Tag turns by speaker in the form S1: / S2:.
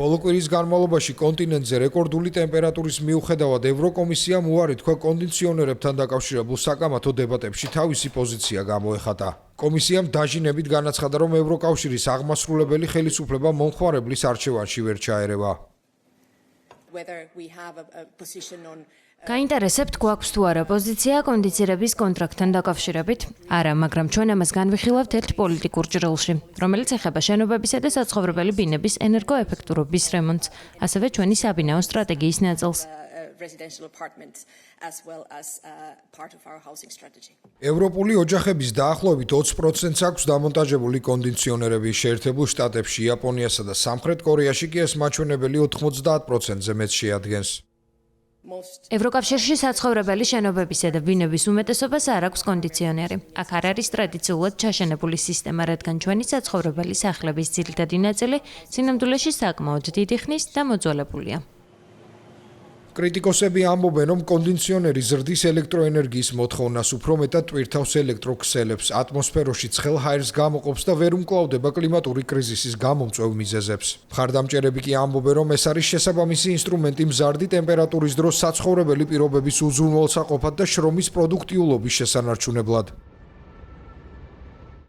S1: ბოლო კვირის განმავლობაში კონტინენტზე რეკორდული ტემპერატურის მიუხედავად ევროკომისიამ უარი თქვა კონდიციონერებთან დაკავშირებულ საკამათო დებატებში თავისი პოზიცია გამოეხატა. კომისიამ დაჟინებით განაცხადა, რომ ევროკავშირის აღმასრულებელი ხელისუფლება მომხმარებლის არჩევანში ვერ ჩაერევა.
S2: გაინტერესებთ, გვაქვს თუ არა პოზიცია კონდიცირების კონტრაქტთან დაკავშირებით? არა, მაგრამ ჩვენ ამას განვიხილავთ ერთ პოლიტიკურ ჭრილში, რომელიც ეხება შენობებისა და საცხოვრებელი ბინების ენერგოეფექტურობის რემონტს, ასევე ჩვენი საბინაო სტრატეგიის ნაწილს.
S1: ევროპული ოჯახების დაახლოებით 20%-ს აქვს დამონტაჟებული კონდიციონერები შეერთებულ შტატებში, იაპონიასა და სამხრეთ კორეაში კი ეს მაჩვენებელი 90%-ზე მეტს შეადგენს.
S2: ევროკავშირში საცხოვრებელი შენობებისა და ბინების უმეტესობას არ აქვს კონდიციონერი. აქ არ არის ტრადიციულად ჩაშენებული სისტემა, რადგან ჩვენი საცხოვრებელი სახლების ძირითადი ნაწილი სინამდვილეში საკმაოდ დიდი ხნის დამოძველებულია.
S1: კრიტიკოსები ამბობენ, რომ კონდიციონერი ზრდის ელექტროენერგიის მოთხოვნას უფრო მეტად ტვირთავს ელექტროქსელებს, ატმოსფეროში ცხელ ჰაერს გამოყოფს და ვერ უმკლავდება კლიმატური კრიზისის გამომწვევ მიზეზებს. მხარდამჭერები კი ამბობენ, რომ ეს არის შესაბამისი ინსტრუმენტი მზარდი ტემპერატურის დროს საცხოვრებელი პირობების უზრუნველსაყოფად და შრომის პროდუქტიულობის შესანარჩუნებლად.